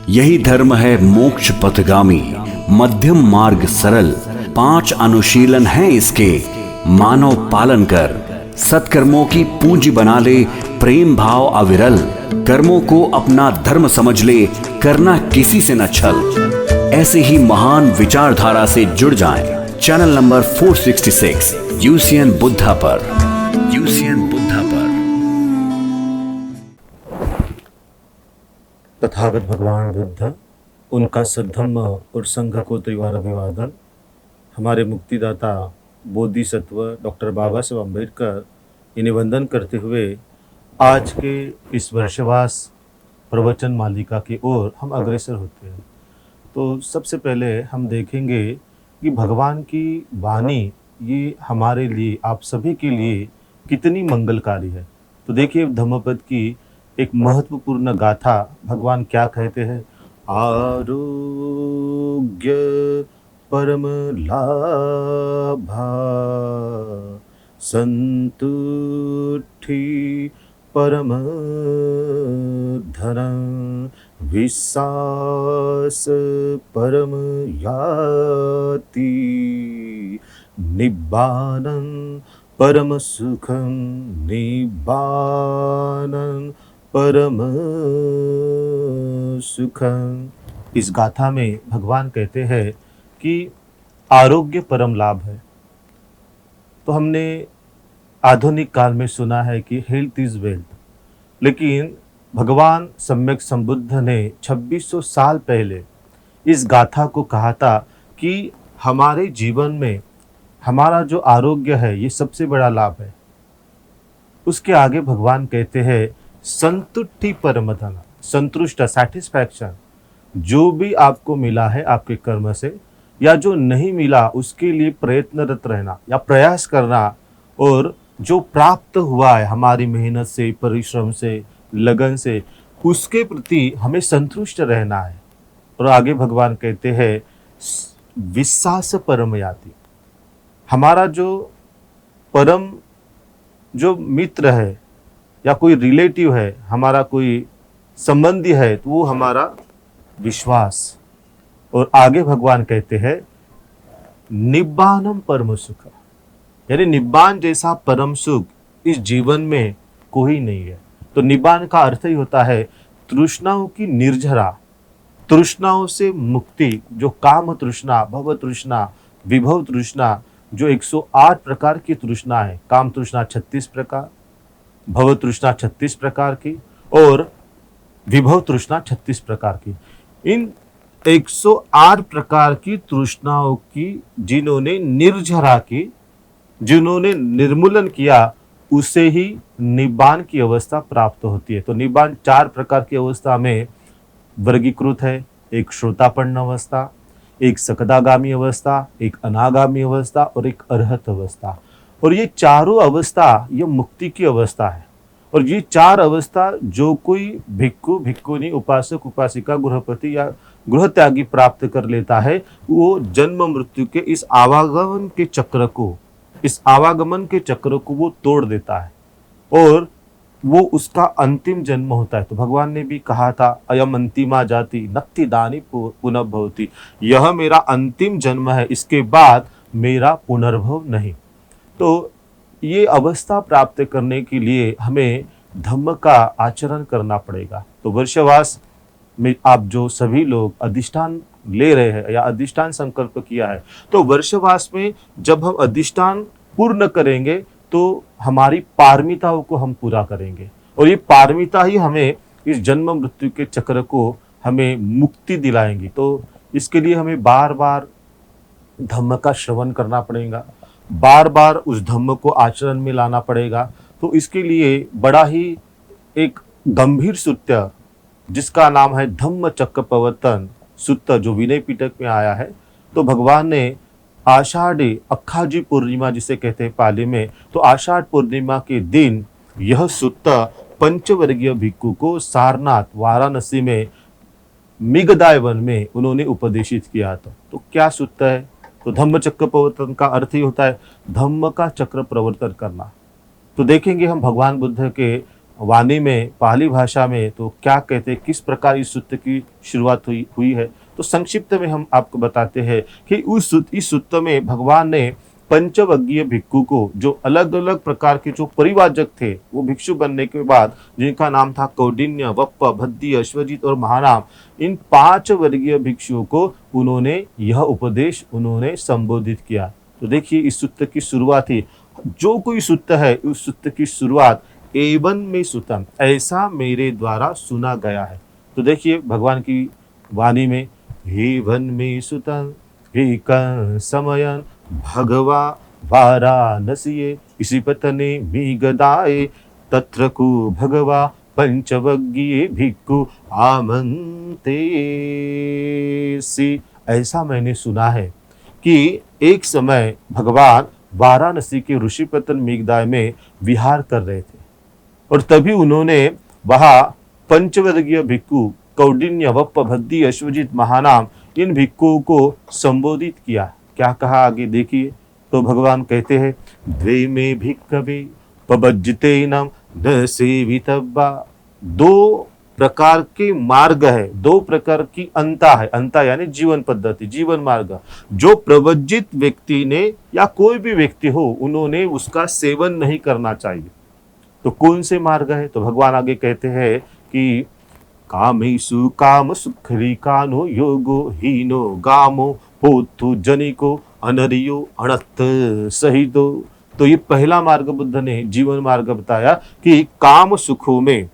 यही धर्म है मोक्ष पथगामी, मध्यम मार्ग सरल। 5 अनुशीलन हैं इसके, मानव पालन कर। सत्कर्मों की पूंजी बना ले, प्रेम भाव अविरल। कर्मों को अपना धर्म समझ ले, करना किसी से न छल। ऐसे ही महान विचारधारा से जुड़ जाएं। चैनल नंबर 466 यूसीएन बुद्धा पर। यूसीएन बुद्धा पर। तथागत भगवान बुद्ध, उनका सद्धम्म और संघ को त्रिवार अभिवादन। हमारे मुक्तिदाता बोधिसत्व डॉक्टर बाबा साहब अम्बेडकर, इन्हें वंदन करते हुए आज के इस वर्षवास प्रवचन मालिका की ओर हम अग्रसर होते हैं। तो सबसे पहले हम देखेंगे कि भगवान की वाणी ये हमारे लिए, आप सभी के लिए कितनी मंगलकारी है। तो देखिए धम्मपद की एक महत्वपूर्ण गाथा भगवान क्या कहते हैं। आरोग्य परम लाभा, संतुष्टि परम धन, विश्वास परम याति, निब्बानं परम सुखं, निब्बानं परम सुखं। इस गाथा में भगवान कहते हैं कि आरोग्य परम लाभ है। तो हमने आधुनिक काल में सुना है कि हेल्थ इज वेल्थ, लेकिन भगवान सम्यक संबुद्ध ने 2600 साल पहले इस गाथा को कहा था कि हमारे जीवन में हमारा जो आरोग्य है ये सबसे बड़ा लाभ है। उसके आगे भगवान कहते हैं संतुष्टि परम धन, संतुष्ट सैटिस्फैक्शन, जो भी आपको मिला है आपके कर्म से या जो नहीं मिला उसके लिए प्रयत्नरत रहना या प्रयास करना, और जो प्राप्त हुआ है हमारी मेहनत से, परिश्रम से, लगन से, उसके प्रति हमें संतुष्ट रहना है। और आगे भगवान कहते हैं विश्वास परम याति, हमारा जो परम जो मित्र है या कोई रिलेटिव है, हमारा कोई संबंधी है, तो वो हमारा विश्वास। और आगे भगवान कहते हैं निब्बानम परम सुख, यानी निब्बान जैसा परम सुख इस जीवन में कोई नहीं है। तो निब्बान का अर्थ ही होता है तृष्णाओं की निर्जरा, तृष्णाओं से मुक्ति। जो काम तृष्णा, भव तृष्णा, विभव तृष्णा, जो 108 प्रकार की तृष्णा है। काम तृष्णा 36 प्रकार, भव तृष्णा 36 प्रकार की, और विभव तृष्णा 36 प्रकार की। इन 108 प्रकार की तृष्णाओं की जिन्होंने निर्जरा की, जिन्होंने निर्मूलन किया, उसे ही निब्बान की अवस्था प्राप्त होती है। तो निब्बान 4 प्रकार की अवस्था में वर्गीकृत है। एक श्रोतापन्न अवस्था, एक सकदागामी अवस्था, एक अनागामी अवस्था और एक अरहत अवस्था। और ये चारों अवस्था ये मुक्ति की अवस्था है। और ये 4 अवस्था जो कोई भिक्खु, भिक्खुनी, उपासक, उपासिका, गृहपति या गृह त्यागी प्राप्त कर लेता है, वो जन्म मृत्यु के इस आवागमन के चक्र को वो तोड़ देता है और वो उसका अंतिम जन्म होता है। तो भगवान ने भी कहा था अयम अंतिमा जाति नत्ति दानी पुनः भवति, यह मेरा अंतिम जन्म है, इसके बाद मेरा पुनर्भव नहीं। तो ये अवस्था प्राप्त करने के लिए हमें धम्म का आचरण करना पड़ेगा। तो वर्षवास में आप जो सभी लोग अधिष्ठान ले रहे हैं या अधिष्ठान संकल्प किया है, तो वर्षवास में जब हम अधिष्ठान पूर्ण करेंगे तो हमारी पारमिताओं को हम पूरा करेंगे, और ये पारमिता ही हमें इस जन्म मृत्यु के चक्र को हमें मुक्ति दिलाएंगी। तो इसके लिए हमें बार बार धम्म का श्रवण करना पड़ेगा, बार बार उस धम्म को आचरण में लाना पड़ेगा। तो इसके लिए बड़ा ही एक गंभीर सूत्र जिसका नाम है धम्म चक्र प्रवर्तन सूत्र, जो विनय पिटक में आया है। तो भगवान ने आषाढ़ी अक्खाजी पूर्णिमा जिसे कहते हैं पाली में, तो आषाढ़ पूर्णिमा के दिन यह सूत्र पंचवर्गीय भिक्खु को सारनाथ वाराणसी में मिगदाय वन में उन्होंने उपदेशित किया था। तो क्या सूत्र है? तो धम्म चक्र प्रवर्तन का अर्थ ही होता है धम्म का चक्र प्रवर्तन करना। तो देखेंगे हम भगवान बुद्ध के वाणी में पाली भाषा में तो क्या कहते हैं, किस प्रकार इस सूत्र की शुरुआत हुई है, तो संक्षिप्त में हम आपको बताते हैं कि इस सूत्र में भगवान ने पंचवर्गीय भिक्षु को, जो अलग अलग प्रकार के जो परिवाजक थे, वो भिक्षु बनने के बाद जिनका नाम था कौंडिन्य, वप्प, भद्दी, अश्वजित और महानाम, इन 5 वर्गीय भिक्षुओं को उन्होंने यह उपदेश उन्होंने संबोधित किया। तो देखिए इस सूत्र की शुरुआत ही, जो कोई सूत्र है उस सूत्र की शुरुआत एवं में सुतम, ऐसा मेरे द्वारा सुना गया है। तो देखिए भगवान की वाणी में एवं में सुतम एक समयन भगवा वाराणसीये इसी पतने मी गदाए तत्र को भगवा पंचवग्गीय भिक्खु आमंते सी। ऐसा मैंने सुना है कि एक समय भगवान वाराणसी के ऋषिपतन मेघदाय में विहार कर रहे थे और तभी उन्होंने वहां पंचवर्गीय भिक्खु कौंडिन्य, वप्प, भद्दी, अश्वजित, महानाम इन भिक्खुओं को संबोधित किया। क्या कहा आगे देखिए। तो भगवान कहते हैं द्वे में भिक्खवे पबज्जितेनम न सेवितव्वा। 2 प्रकार के मार्ग है, 2 प्रकार की अंता है। अंता यानी जीवन पद्धति, जीवन मार्ग। जो प्रवज्जित व्यक्ति ने या कोई भी व्यक्ति हो, उन्होंने उसका सेवन नहीं करना चाहिए। तो कौन से मार्ग है? तो भगवान आगे कहते हैं कि कामेषु काम सुखरिकानो योगो हीनो गामो होतु जनिको अनरियो अणत सहितो। तो ये पहला मार्ग बुद्ध ने जीवन मार्ग बताया कि काम सुखों में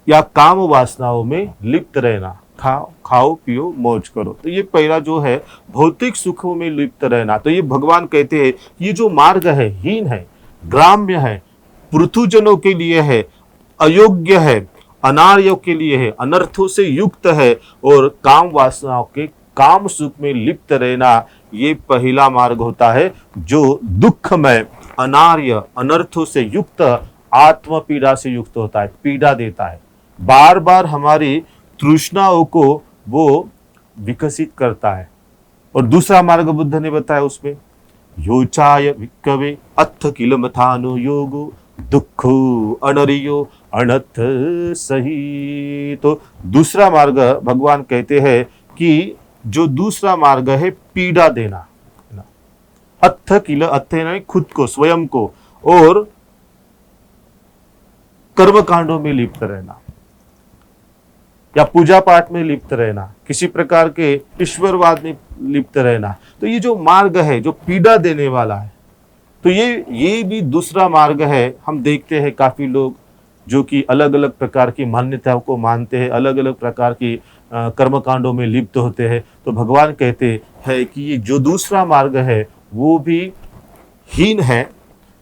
या काम वासनाओं में लिप्त रहना, खाओ पियो मौज करो। तो ये पहला जो है भौतिक सुखों में लिप्त रहना। तो ये भगवान कहते हैं ये जो मार्ग है हीन है, ग्राम्य है, पृथुजनों के लिए है, अयोग्य है, अनार्यों के लिए है, अनर्थों से युक्त है और काम वासनाओं के काम सुख में लिप्त रहना, ये पहला मार्ग होता है जो दुखमय, अनार्य, अनर्थों से युक्त, आत्म पीड़ा से युक्त होता है, पीड़ा देता है, बार बार हमारी तृष्णाओं को वो विकसित करता है। और दूसरा मार्ग बुद्ध ने बताया उसमें योचाय विक्कवे अथ किल मथानो योगो दुखो अनरियो अनथ सही। तो दूसरा मार्ग भगवान कहते हैं कि जो दूसरा मार्ग है पीड़ा देना, अथ किल, अथ यानी खुद को, स्वयं को, और कर्म कांडों में लिप्त रहना या पूजा पाठ में लिप्त रहना, किसी प्रकार के ईश्वरवाद में लिप्त रहना। तो ये जो मार्ग है जो पीड़ा देने वाला है, तो ये भी दूसरा मार्ग है। हम देखते हैं काफी लोग जो कि अलग अलग प्रकार की मान्यताओं को मानते हैं, अलग अलग प्रकार की कर्मकांडों में लिप्त होते हैं। तो भगवान कहते हैं कि ये जो दूसरा मार्ग है वो भी हीन है,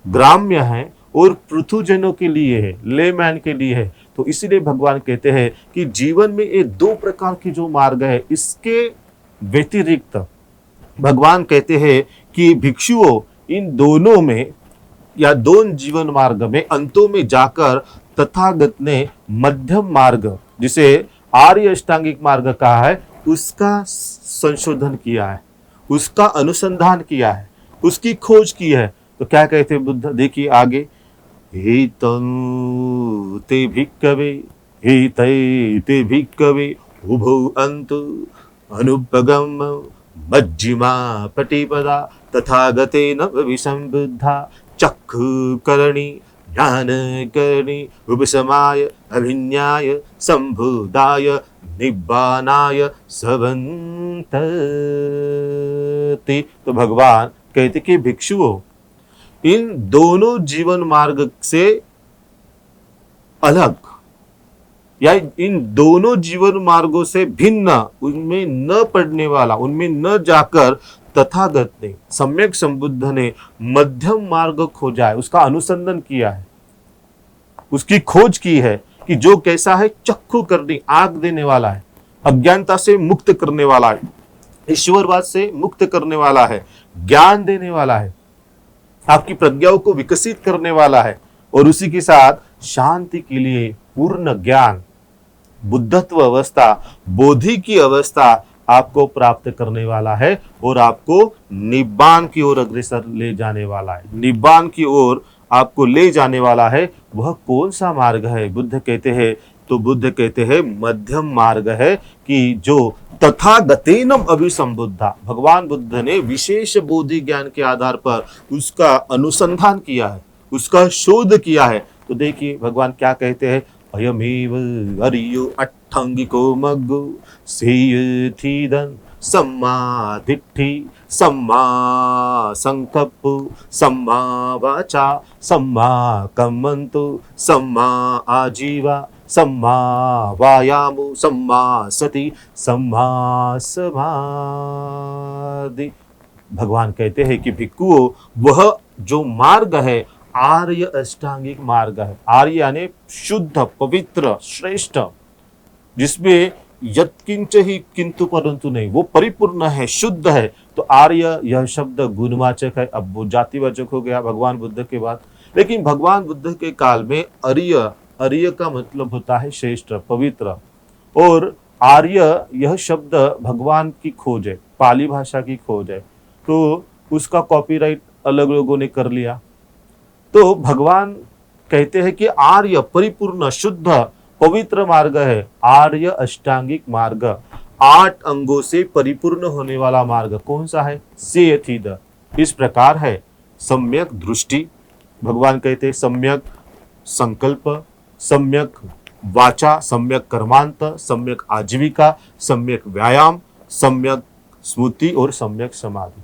ग्राम्य है और पृथुजनों के लिए है, लेमैन के लिए है। तो इसीलिए भगवान कहते हैं कि जीवन में ये 2 प्रकार के जो मार्ग है, इसके व्यतिरिक्त भगवान कहते हैं कि भिक्षुओं इन दोनों में या दोनों जीवन मार्ग में अंतों में जाकर तथागत ने मध्यम मार्ग, जिसे आर्य अष्टांगिक मार्ग कहा है, उसका संशोधन किया है, उसका अनुसंधान किया है, उसकी खोज की है। तो क्या कहते हैं बुद्ध, देखिए आगे, ते भिक्खवे ते भिक्खवे उभौ अंतु अनुपगम मज्जिमा पटिपदा तथागतेन विसंबुद्धा चक्षुकरणी ज्ञानकरणी उपशमाय अभिन्याय संभुदाय निब्बानाय सवंतति। तो भगवान कहते कि भिक्षुओं इन दोनों जीवन मार्ग से अलग या इन दोनों जीवन मार्गों से भिन्न, उनमें न पड़ने वाला, उनमें न जाकर तथागत ने, सम्यक संबुद्ध ने मध्यम मार्ग खोजा है, उसका अनुसंधान किया है, उसकी खोज की है कि जो कैसा है, चक्षु करनी, आग देने वाला है, अज्ञानता से मुक्त करने वाला है, ईश्वरवाद से मुक्त करने वाला है, ज्ञान देने वाला है, आपकी प्रज्ञाओं को विकसित करने वाला है, और उसी के साथ शांति के लिए पूर्ण ज्ञान, बुद्धत्व अवस्था, बोधि की अवस्था आपको प्राप्त करने वाला है और आपको निब्बान की ओर अग्रसर ले जाने वाला है, निब्बान की ओर आपको ले जाने वाला है वह कौन सा मार्ग है? बुद्ध कहते हैं, तो बुद्ध कहते हैं मध्यम मार्ग है कि जो तथागतेनम अभिसंबुद्धा, भगवान बुद्ध ने विशेष बोधि ज्ञान के आधार पर उसका अनुसंधान किया है, उसका शोध किया है। तो देखिए भगवान क्या कहते हैं, अयमेव अरियो अट्ठांगिको मग्गो सेयथिदं सम्मा दिट्ठि सम्मा संकप्प सम्मा वाचा सम्मा कम्मन्तु सम्मा आजीवा सम्मा वायामो सम्मा सति सम्मा समाधि। भगवान कहते हैं कि भिक्षुओं, वह जो मार्ग है आर्य अष्टांगिक मार्ग है। आर्य यानी शुद्ध, पवित्र, श्रेष्ठ, जिसमें यत्किंच ही किंतु परंतु नहीं, वो परिपूर्ण है, शुद्ध है। तो आर्य यह शब्द गुणवाचक है, अब वो जातिवाचक हो गया भगवान बुद्ध के बाद। लेकिन भगवान बुद्ध के काल में अर्य, अर्य का मतलब होता है श्रेष्ठ, पवित्र। और आर्य यह शब्द भगवान की खोज है, पाली भाषा की खोज है, तो उसका कॉपीराइट अलग लोगों ने कर लिया। तो भगवान कहते हैं कि आर्य परिपूर्ण, शुद्ध, पवित्र मार्ग है। आर्य अष्टांगिक मार्ग, 8 अंगों से परिपूर्ण होने वाला मार्ग कौन सा है? सेयथिद, इस प्रकार है। सम्यक दृष्टि, भगवान कहते हैं सम्यक संकल्प, सम्यक वाचा, सम्यक कर्मांत, सम्यक आजीविका, सम्यक व्यायाम, सम्यक स्मृति और सम्यक समाधि।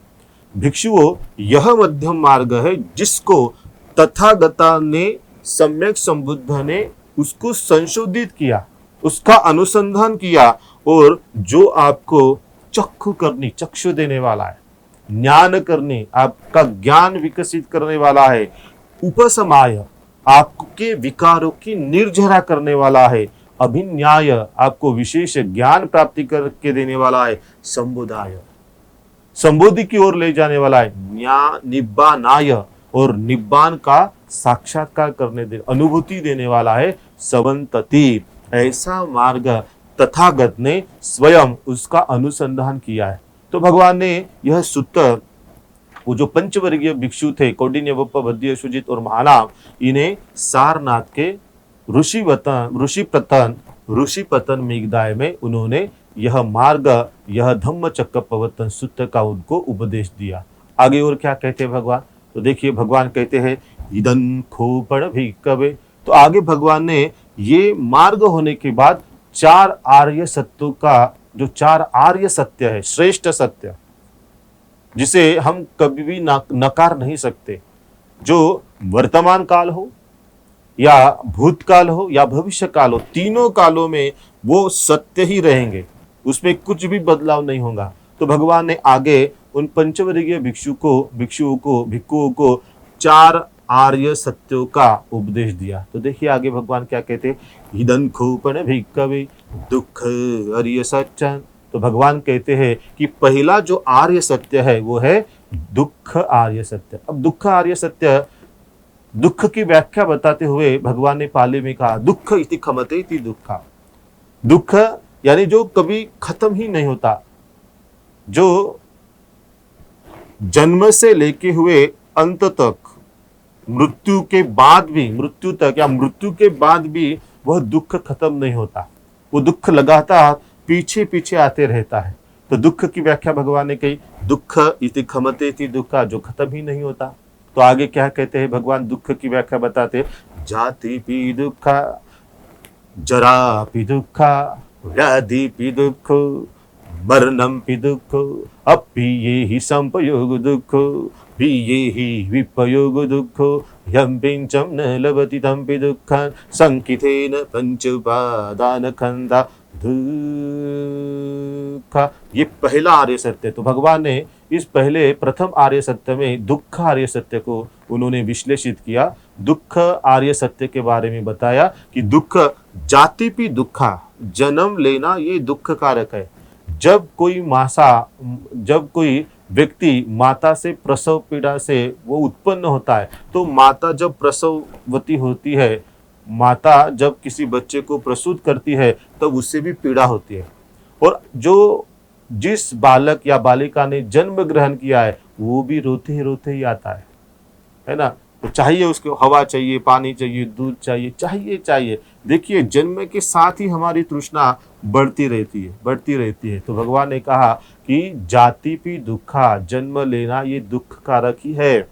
भिक्षुओं, यह मध्यम मार्ग है जिसको तथागता ने, सम्यक संबुद्ध ने उसको संशोधित किया, उसका अनुसंधान किया, और जो आपको चक्षु करनी, चक्षु देने वाला है, ज्ञान करनी, आपका ज्ञान विकसित करने वाला है, उपसमाय, आपके विकारों की निर्जरा करने वाला है, अभिन्याय, आपको विशेष ज्ञान प्राप्ति करके देने वाला है, संबोधाय, संबोधि की ओर ले जाने वाला है, निब्बानाय, और निब्बान का साक्षात्कार करने दे, अनुभूति देने वाला है, सवंतति। ऐसा मार्ग तथागत ने स्वयं उसका अनुसंधान किया है। तो भगवान ने यह सूत्र, वो जो पंचवर्गीय भिक्षु थे, कौंडिन्य, वप्प, भद्य, शुजित और महानाम, इन्हें सारनाथ के ऋषि पतन मेघदाय में उन्होंने यह मार्ग, यह धम्म चक्र प्रवर्तन सूत्र का उनको उपदेश दिया। आगे और क्या कहते हैं भगवान? तो देखिए भगवान कहते हैं इदं खोपड़ भिक्खवे। तो आगे भगवान ने ये मार्ग होने के बाद 4 आर्य सत्यों का, जो 4 आर्य सत्य है, श्रेष्ठ सत्य, जिसे हम कभी भी नकार नहीं सकते, जो वर्तमान काल हो या भूतकाल हो या भविष्य काल हो, तीनों कालों में वो सत्य ही रहेंगे, उसमें कुछ भी बदलाव नहीं होगा। तो भगवान ने आगे उन पंचवर्गीय भिक्षुओं को 4 आर्य सत्यों का उपदेश दिया। तो देखिए आगे भगवान क्या कहते हैं, इदं खोपन भिक्खवे दुख आर्य सत्यं। तो भगवान कहते हैं कि पहला जो आर्य सत्य है वो है दुख आर्य सत्य। अब दुख आर्य सत्य, दुख की व्याख्या बताते हुए भगवान ने पाली में कहा, दुख इति खमते इति दुखा। दुख यानी जो कभी खत्म ही नहीं होता, जो जन्म से लेके हुए अंत तक, मृत्यु के बाद भी, मृत्यु तक या मृत्यु के बाद भी वह दुख खत्म नहीं होता, वो दुख लगातार पीछे पीछे आते रहता है। तो दुख की व्याख्या भगवान ने कही, दुख इति खमते इति दुखा, जो खत्म ही नहीं होता। तो आगे क्या कहते हैं भगवान, दुख की व्याख्या बताते, जाति पी दुखा, जरा पी दुखा, व्याधि पी दुख, मरणम पी दुख, अपीये ही संपयोग दुख, पीये ही विपयोग दुख, यं पिंचम न लभति तं पि दुःखं, संकितेन पंच उपादान खंदा दुःख। ये पहला आर्य सत्य। तो भगवान ने इस पहले प्रथम आर्य सत्य में दुख आर्य सत्य को उन्होंने विश्लेषित किया। दुख आर्य सत्य के बारे में बताया कि दुख जाति पी दुखा, जन्म लेना ये दुख कारक है। जब कोई व्यक्ति माता से प्रसव पीड़ा से वो उत्पन्न होता है, तो माता जब प्रसववती होती है, माता जब किसी बच्चे को प्रसूत करती है, तब उससे भी पीड़ा होती है। और जिस बालक या बालिका ने जन्म ग्रहण किया है, वो भी रोते रोते ही आता है ना। तो चाहिए उसको, हवा चाहिए, पानी चाहिए, दूध चाहिए, चाहिए। देखिए जन्म के साथ ही हमारी तृष्णा बढ़ती रहती है, बढ़ती रहती है। तो भगवान ने कहा कि जाति भी दुखा, जन्म लेना ये दुख कारक ही है।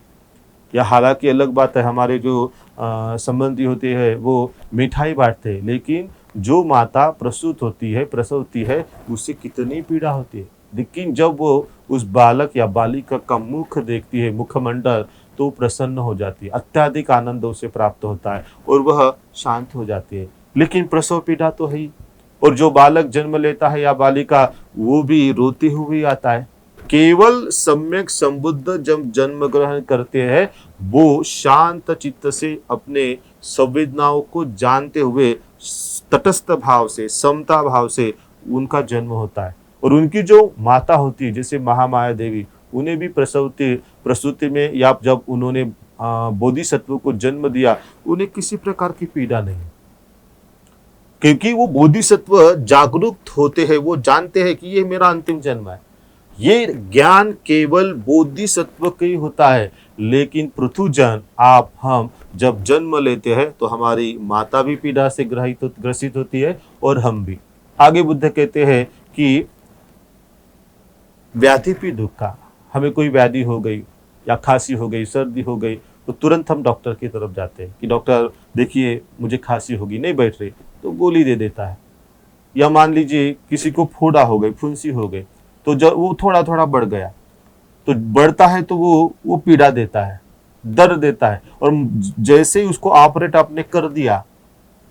या हालांकि अलग बात है, हमारे जो संबंधी होते हैं वो मिठाई बांटते हैं, लेकिन जो माता प्रसूत होती है, प्रसवती है, उससे कितनी पीड़ा होती है। लेकिन जब वो उस बालक या बालिका का मुख देखती है, मुखमंडल, तो प्रसन्न हो जाती है, अत्याधिक आनंद उसे प्राप्त होता है और वह शांत हो जाती है। लेकिन प्रसव पीड़ा तो है ही, और जो बालक जन्म लेता है या बालिका, वो भी रोते हुए आता है। केवल सम्यक संबुद्ध जब जन्म ग्रहण करते हैं, वो शांत चित्त से अपने संवेदनाओं को जानते हुए तटस्थ भाव से, समता भाव से उनका जन्म होता है। और उनकी जो माता होती है, जैसे महामाया देवी, उन्हें भी प्रसूति में या जब उन्होंने बोधिसत्व को जन्म दिया, उन्हें किसी प्रकार की पीड़ा नहीं, क्योंकि वो बोधिसत्व जागरूक होते हैं, वो जानते हैं कि ये मेरा अंतिम जन्म है। ये ज्ञान केवल बोधिसत्व का ही होता है। लेकिन पृथुजन, आप, हम जब जन्म लेते हैं तो हमारी माता भी पीड़ा से ग्रसित होती है और हम भी। आगे बुद्ध कहते हैं कि व्याधि भी दुखा, हमें कोई व्याधि हो गई या खांसी हो गई, सर्दी हो गई, तो तुरंत हम डॉक्टर की तरफ जाते हैं कि डॉक्टर देखिए मुझे खांसी होगी, नहीं बैठ रही, तो गोली दे देता है। या मान लीजिए किसी को फोड़ा हो गई, फुंसी हो गई, तो जब वो थोड़ा थोड़ा बढ़ गया, तो बढ़ता है तो वो पीड़ा देता है, दर्द देता है, और जैसे ही उसको ऑपरेट आपने कर दिया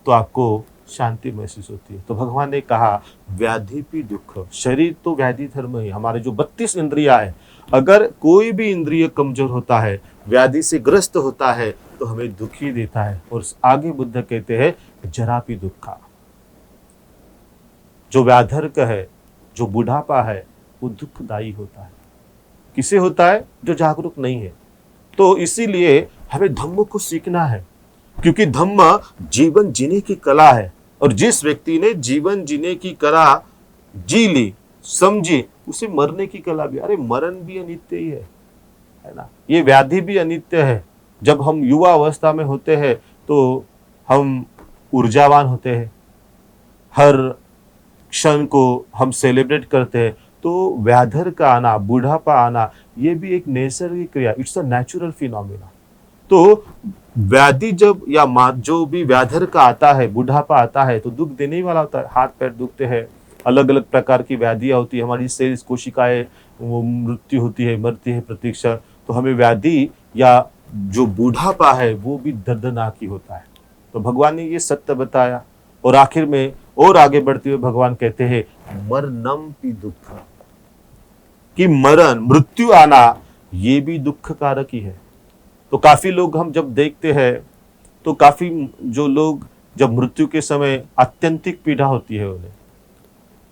तो आपको शांति महसूस होती है। तो भगवान ने कहा व्याधि भी दुख, शरीर तो व्याधि धर्म है। हमारे जो 32 इंद्रिया है, अगर कोई भी इंद्रिय कमजोर होता है, व्याधि से ग्रस्त होता है, तो हमें दुखी देता है। और आगे बुद्ध कहते हैं जरा भी दुखा, जो व्याधर्क है, जो बुढ़ापा है, वो दुखदायी होता है। किसे होता है? जो जागरूक नहीं है। तो इसीलिए हमें धम्म को सीखना है, क्योंकि धम्म जीवन जीने की कला है। और जिस व्यक्ति ने जीवन जीने की कला जी ली, समझी, उसे मरने की कला भी, अरे मरण भी अनित्य ही है ना। ये व्याधि भी अनित्य है। जब हम युवा अवस्था में होते हैं तो हम ऊर्जावान होते हैं, हर क्षण को हम सेलिब्रेट करते हैं। तो व्याधर का आना, बूढ़ापा आना, ये भी एक नैसर्गिक क्रिया, इट्स अ नेचुरल फिनोमिना। तो व्याधि जब या जो भी व्याधर का आता है, बुढ़ापा आता है, तो दुख देने ही वाला होता है। हाथ पैर दुखते हैं, अलग अलग प्रकार की व्याधियां होती है, हमारी सेल्स कोशिकाएं वो मृत्यु होती है, मरती है प्रतिक्षण। तो हमें व्याधि या जो बूढ़ापा है वो भी दर्दनाक ही होता है। तो भगवान ने ये सत्य बताया। और आखिर में और आगे बढ़ते हुए भगवान कहते हैं मरणम भी दुख, कि मरण, मृत्यु आना, ये भी दुख कारक ही है। तो काफी लोग हम जब देखते हैं तो काफी जो लोग जब मृत्यु के समय अत्यंतिक पीड़ा होती है उन्हें,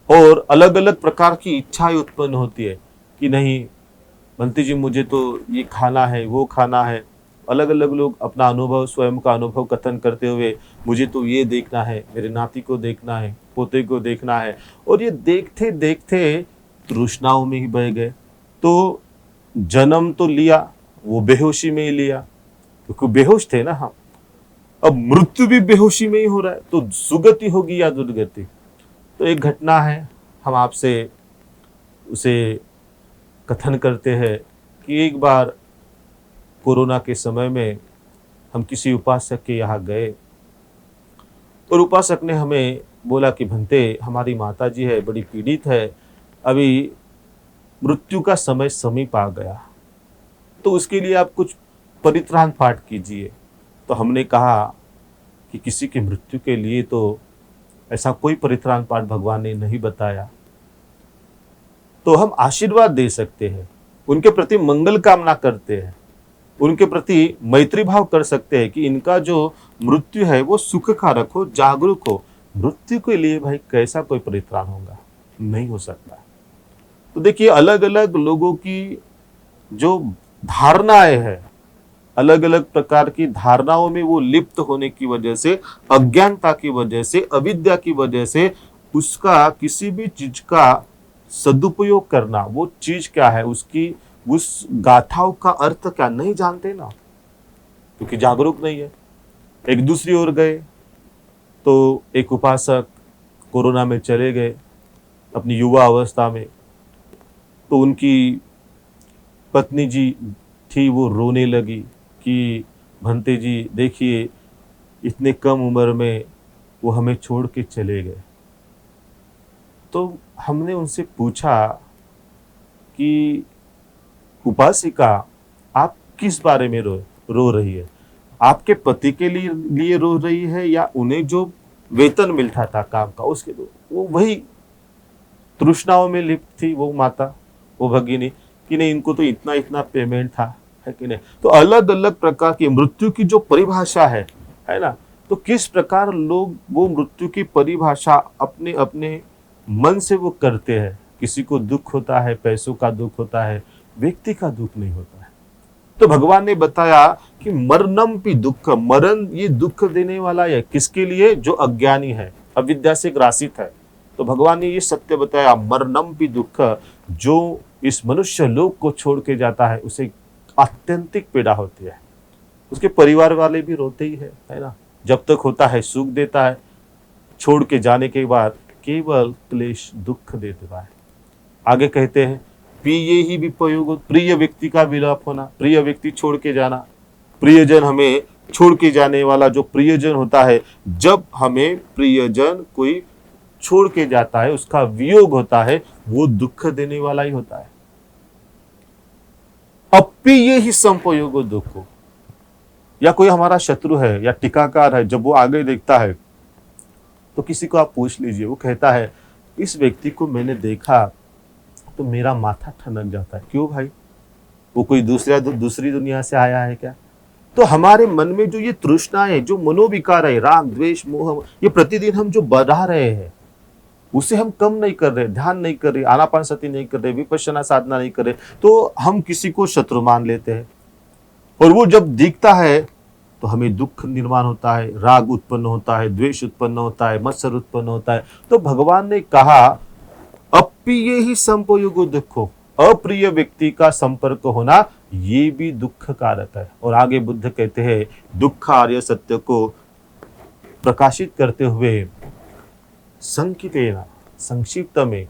और अलग अलग प्रकार की इच्छाएं उत्पन्न होती है कि नहीं बंटी जी, मुझे तो ये खाना है, वो खाना है। अलग अलग लोग अपना अनुभव, स्वयं का अनुभव कथन करते हुए, मुझे तो ये देखना है, मेरे नाती को देखना है, पोते को देखना है। और ये देखते देखते तृष्णाओं में ही बह गए। तो जन्म तो लिया, वो बेहोशी में ही लिया, क्योंकि बेहोश थे ना हम। अब मृत्यु भी बेहोशी में ही हो रहा है, तो सुगति होगी या दुर्गति। तो एक घटना है, हम आपसे उसे कथन करते हैं कि एक बार कोरोना के समय में हम किसी उपासक के यहाँ गए, और उपासक ने हमें बोला कि भंते, हमारी माता जी है, बड़ी पीड़ित है, अभी मृत्यु का समय समीप आ गया, तो उसके लिए आप कुछ परित्राण पाठ कीजिए। तो हमने कहा कि किसी की मृत्यु के लिए तो ऐसा कोई परित्राण पाठ भगवान ने नहीं बताया। तो हम आशीर्वाद दे सकते हैं, उनके प्रति मंगल कामना करते हैं, उनके प्रति मैत्री भाव कर सकते हैं कि इनका जो मृत्यु है वो सुखकारक हो, जागरूक हो। मृत्यु के लिए भाई कैसा कोई परित्राण होगा? नहीं हो सकता। तो देखिए अलग अलग लोगों की जो धारणाएं हैं, अलग अलग प्रकार की धारणाओं में वो लिप्त होने की वजह से, अज्ञानता की वजह से, अविद्या की वजह से, उसका किसी भी चीज का सदुपयोग करना, वो चीज क्या है, उसकी उस गाथाओं का अर्थ क्या नहीं जानते ना। क्योंकि जागरूक नहीं है। एक दूसरी ओर गए तो एक उपासक कोरोना में चले गए अपनी युवा अवस्था में, तो उनकी पत्नी जी थी वो रोने लगी कि भंते जी देखिए इतने कम उम्र में वो हमें छोड़ के चले गए। तो हमने उनसे पूछा कि उपासिका आप किस बारे में रो रही है? आपके पति के लिए रो रही है या उन्हें जो वेतन मिलता था काम का उसके लिए? वो वही तृष्णाओं में लिप्त थी वो माता, वो भगिनी, कि नहीं इनको तो इतना इतना पेमेंट था, है कि नहीं? तो अलग अलग प्रकार की मृत्यु की जो परिभाषा है ना, तो किस प्रकार लोग वो मृत्यु की परिभाषा अपने अपने मन से वो करते हैं। किसी को दुख होता है, पैसों का दुख होता है, व्यक्ति का दुख नहीं होता है। तो भगवान ने बताया कि मरणम भी दुख, मरण ये दुख देने वाला है किसके लिए? जो अज्ञानी है, अविद्या से ग्रासित है। तो भगवान ने ये सत्य बताया, मरणम भी दुख, जो इस मनुष्य लोक को छोड़ के जाता है उसे आत्यंतिक पीड़ा होती है। उसके परिवार वाले भी रोते ही है ना। जब तक होता है सुख देता है, छोड़ के जाने के बाद केवल क्लेश दुख देता है। आगे कहते हैं प्रिय ही विपयोग, प्रिय व्यक्ति का विलाप होना, प्रिय व्यक्ति छोड़ के जाना, प्रियजन हमें छोड़ के जाने वाला जो प्रियजन होता है, जब हमें प्रियजन कोई छोड़ के जाता है उसका वियोग होता है, वो दुख देने वाला ही होता है। अप्रिय ही संपयोग दुख, या कोई हमारा शत्रु है या टीकाकार है, जब वो आगे देखता है तो किसी को आप पूछ लीजिए, वो कहता है इस व्यक्ति को मैंने देखा तो मेरा माथा ठनक जाता है। क्यों भाई? वो कोई दूसरी दुनिया से आया है क्या? तो हमारे मन में जो ये तृष्णा है, जो मनोविकार है, राग द्वेष मोह, ये प्रतिदिन हम जो बढ़ा रहे हैं उसे हम कम नहीं कर रहे, ध्यान नहीं कर रहे, आनापानसति नहीं कर रहे, विपश्यना साधना नहीं कर रहे, तो हम किसी को शत्रु मान लेते हैं। और वो जब दिखता है तो हमें दुख निर्माण होता है, राग उत्पन्न होता है, द्वेष उत्पन्न होता है, मत्सर उत्पन्न होता है। तो भगवान ने कहा अप्रिय ही संपयोग दुखो, अप्रिय व्यक्ति का संपर्क होना ये भी दुख कारक है। और आगे बुद्ध कहते हैं दुख आर्य सत्य को प्रकाशित करते हुए संकितेन, संक्षिप्त में,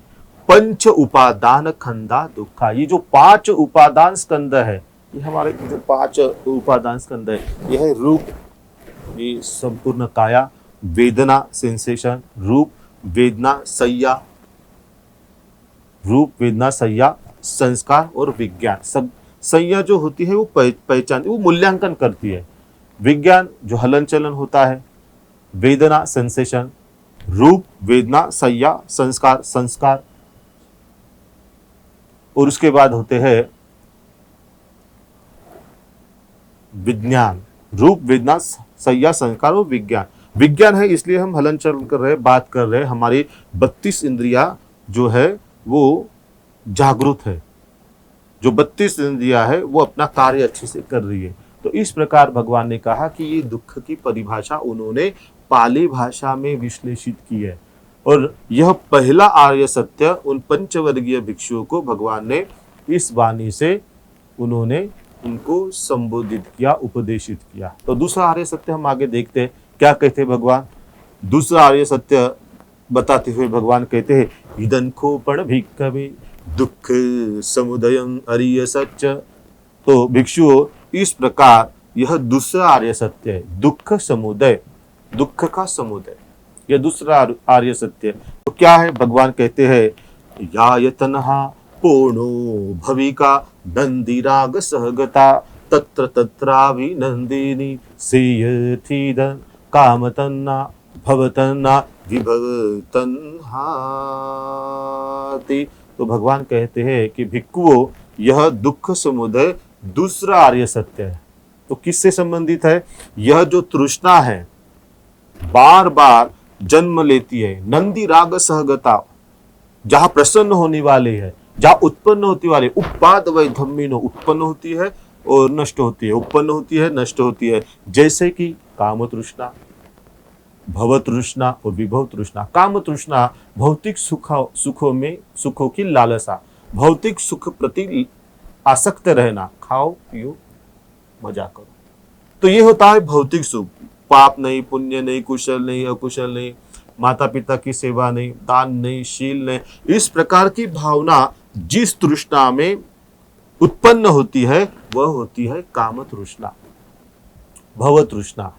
पंच उपादान खंडा दुखा, ये जो 5 उपादान स्कंद है, ये हमारे जो 5 उपादान स्कंद है, यह है रूप, ये संपूर्ण काया, वेदना सेंसेशन, रूप वेदना सय्या, रूप वेदना सय्या, संस्कार और विज्ञान। सब सय्या जो होती है वो पहचान, वो मूल्यांकन करती है। विज्ञान जो हलन चलन होता है, वेदना सेंसेशन, रूप वेदना सय्या, संस्कार संस्कार, और उसके बाद होते हैं विज्ञान, रूप वेदना सय्या संस्कार और विज्ञान। विज्ञान है इसलिए हम हलन चलन कर रहे हैं, बात कर रहे हैं, हमारी 32 इंद्रिया जो है वो जागरूक है, जो 32 इंद्रिया है वो अपना कार्य अच्छे से कर रही है। तो इस प्रकार भगवान ने कहा कि ये दुख की परिभाषा उन्होंने पाली भाषा में विश्लेषित की है। और यह पहला आर्य सत्य उन पंचवर्गीय भिक्षुओं को भगवान ने इस वाणी से उन्होंने उनको संबोधित किया, उपदेशित किया। तो दूसरा आर्य सत्य हम आगे देखते हैं क्या कहते भगवान। दूसरा आर्य सत्य बताते हुए भगवान कहते हैं इदं खोपण भिक्खवे दुख समुदयम आर्य सत्य। तो भिक्षुओं इस प्रकार यह दूसरा आर्य सत्य है, दुख समुदय, दुख का समुदय, यह दूसरा आर्य सत्य। तो क्या है? भगवान कहते हैं यायतनहा पूर्णो भविका नंदिराग सहगता तत्र तत्राभिनंदिनी सेयथिदं कामतन्ना भवतन्ना विभवतन्हाति। तो भगवान कहते हैं कि भिक्षुओं यह दुख समुदय दूसरा आर्य सत्य है। तो किससे संबंधित है? यह जो तृष्णा है बार बार जन्म लेती है, नंदी राग सहगता, जहां प्रसन्न होने वाले है, जहां उत्पन्न होती वाले, उपाद वै धम्मिनो, उत्पन्न होती है और नष्ट होती है, उत्पन्न होती है नष्ट होती है। जैसे कि काम तृष्णा, भव तृष्णा और विभव तृष्णा। काम तृष्णा भौतिक सुखों में, सुखों की लालसा, भौतिक सुख प्रति आसक्त रहना, खाओ पियो मजा करो। तो ये होता है भौतिक सुख, पाप नहीं, पुण्य नहीं, कुशल नहीं, अकुशल नहीं, माता पिता की सेवा नहीं, दान नहीं, शील नहीं। इस प्रकार की भावना जिस तृष्णा में उत्पन्न होती है वह होती है काम तृष्णा, भव तृष्णा।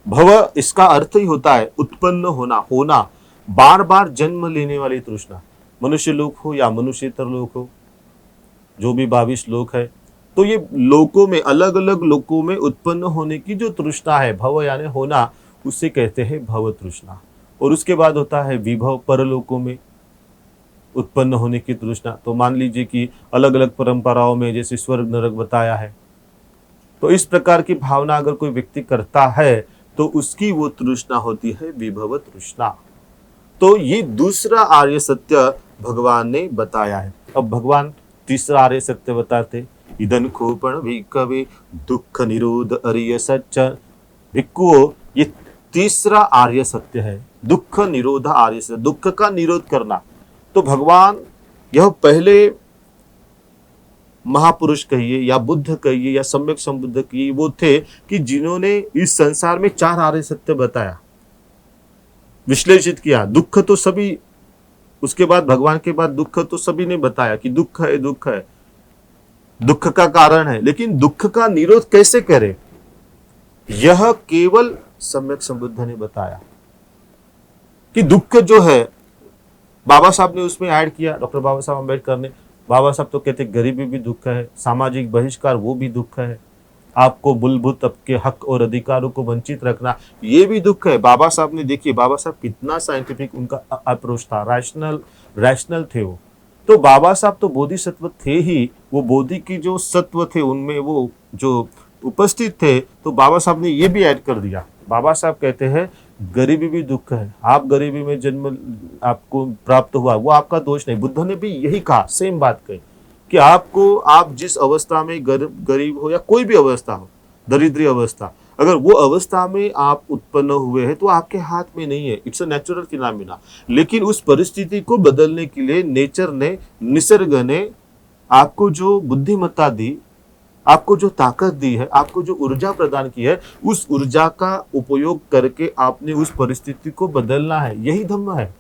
भव इसका अर्थ ही होता है उत्पन्न होना, होना, बार बार जन्म लेने वाली तृष्णा। मनुष्य लोक हो या मनुष्यतर लोक हो, जो भी 22 लोक है, तो ये लोकों में, अलग अलग लोकों में उत्पन्न होने की जो तृष्णा है, भव यानी होना, उसे कहते हैं भव तृष्णा। और उसके बाद होता है विभव, परलोकों में उत्पन्न होने की तृष्णा। तो मान लीजिए कि अलग अलग परंपराओं में जैसे स्वर्ग नरक बताया है, तो इस प्रकार की भावना अगर कोई व्यक्ति करता है तो उसकी वो तृष्णा होती है विभव तृष्णा। तो ये दूसरा आर्य सत्य भगवान ने बताया है। अब भगवान तीसरा आर्य सत्य बताते, इदन खोपण भिक्खवे दुख निरोध आर्य सत्य। भिक्खुओं, ये तीसरा आर्य सत्य है, दुख निरोध आर्य सत्य, दुख का निरोध करना। तो भगवान, यह पहले महापुरुष कहिए या बुद्ध कहिए या सम्यक संबुद्ध कहिए, वो थे कि जिन्होंने इस संसार में 4 आर्य सत्य बताया, विश्लेषित किया। दुख तो सभी, उसके बाद भगवान के बाद दुख तो सभी ने बताया कि दुख है, दुख है, दुख का कारण है, लेकिन दुख का निरोध कैसे करें, यह केवल सम्यक संबुद्ध ने बताया। कि दुख जो है, बाबा साहब ने उसमें ऐड किया, डॉक्टर बाबा साहब अम्बेडकर ने। बाबा साहब तो कहते गरीबी भी दुख है, सामाजिक बहिष्कार वो भी दुख है, आपको मूलभूत आपके हक और अधिकारों को वंचित रखना ये भी दुख है। बाबा साहब ने, देखिए बाबा साहब कितना साइंटिफिक उनका अप्रोच था, रैशनल थे वो। तो बाबा साहब तो बोधिसत्व थे ही, वो बोधि की जो सत्व थे उनमें वो जो उपस्थित थे, तो बाबा साहब ने ये भी ऐड कर दिया। बाबा साहब कहते हैं गरीबी भी दुख है, आप गरीबी में जन्म आपको प्राप्त हुआ वो आपका दोष नहीं। बुद्ध ने भी यही कहा, सेम बात कही कि आपको, आप जिस अवस्था में गरीब हो या कोई भी अवस्था हो, दरिद्री अवस्था, अगर वो अवस्था में आप उत्पन्न हुए हैं तो आपके हाथ में नहीं है, इट्स अ नेचुरल फिनोमेना। लेकिन उस परिस्थिति को बदलने के लिए नेचर ने, निसर्ग ने आपको जो बुद्धिमत्ता दी, आपको जो ताकत दी है, आपको जो ऊर्जा प्रदान की है, उस ऊर्जा का उपयोग करके आपने उस परिस्थिति को बदलना है। यही धम्म है,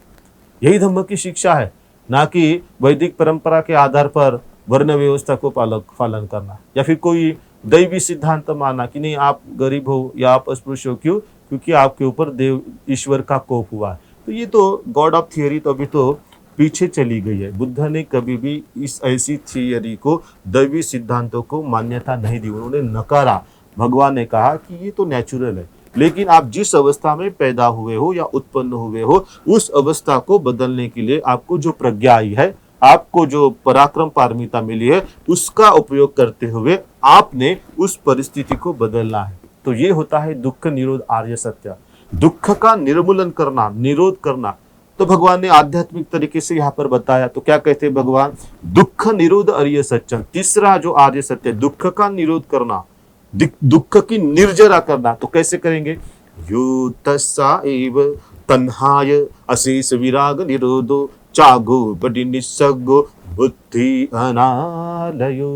यही धम्म की शिक्षा है, ना कि वैदिक परंपरा के आधार पर वर्ण व्यवस्था को पालन करना या फिर कोई दैवी सिद्धांत माना कि नहीं आप गरीब हो या आप अस्पृश्य हो, क्यों, क्योंकि आपके ऊपर देव ईश्वर का कोप हुआ है। तो ये तो गॉड ऑफ थियरी तो अभी तो पीछे चली गई है। बुद्ध ने कभी भी इस ऐसी थियरी को, दैवी सिद्धांतों को मान्यता नहीं दी, उन्होंने नकारा। भगवान ने कहा कि ये तो नेचुरल है, लेकिन आप जिस अवस्था में पैदा हुए हो या उत्पन्न हुए हो, उस अवस्था को बदलने के लिए आपको जो प्रज्ञा आई है, आपको जो पराक्रम पारमिता मिली है, उसका उपयोग करते हुए आपने उस परिस्थिति को बदलना है। तो ये होता है दुख निरोध आर्य सत्य, दुख का निर्मूलन करना, निरोध करना। तो भगवान ने आध्यात्मिक तरीके से यहाँ पर बताया। तो क्या कहते हैं भगवान, दुख निरोध आर्य सत्य, तीसरा जो आर्य सत्य, दुख का निरोध करना, दुख की निर्जरा करना। तो कैसे करेंगे, यो तस्सा एव तन्हाय अशेष विराग निरोधो चागो बड़ी निस्सगो बुद्धि अनालयो।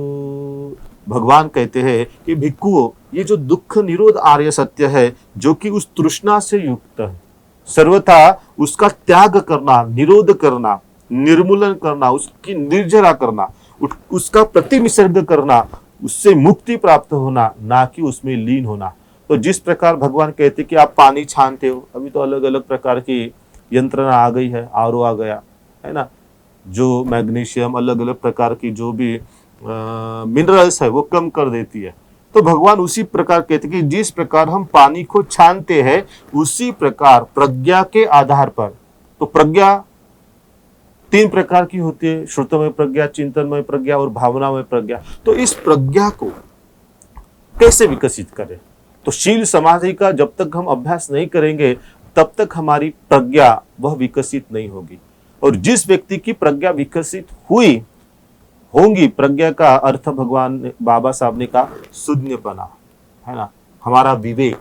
भगवान कहते हैं कि भिक्खुओं, ये जो दुख निरोध आर्य सत्य है, जो कि उस तृष्णा से युक्त है, सर्वथा उसका त्याग करना, निरोध करना, निर्मूलन करना, उसकी निर्जरा करना, उसका प्रतिनिसर्ग करना, उससे मुक्ति प्राप्त होना, ना कि उसमें लीन होना। तो जिस प्रकार भगवान कहते कि आप पानी छानते हो, अभी तो अलग अलग प्रकार की यंत्रणा आ गई है, आरओ आ गया है ना, जो मैग्नीशियम, अलग अलग प्रकार की जो भी मिनरल्स है वो कम कर देती है। तो भगवान उसी प्रकार कहते कि जिस प्रकार हम पानी को छानते हैं, उसी प्रकार प्रज्ञा के आधार पर, तो प्रज्ञा 3 प्रकार की होती है, श्रुतमय प्रज्ञा, चिंतनमय प्रज्ञा और भावनामय प्रज्ञा। तो इस प्रज्ञा को कैसे विकसित करें, तो शील समाधि का जब तक हम अभ्यास नहीं करेंगे तब तक हमारी प्रज्ञा वह विकसित नहीं होगी। और जिस व्यक्ति की प्रज्ञा विकसित हुई होंगी, प्रज्ञा का अर्थ भगवान ने, बाबा साहब ने कहा शून्यपना, है ना, हमारा विवेक,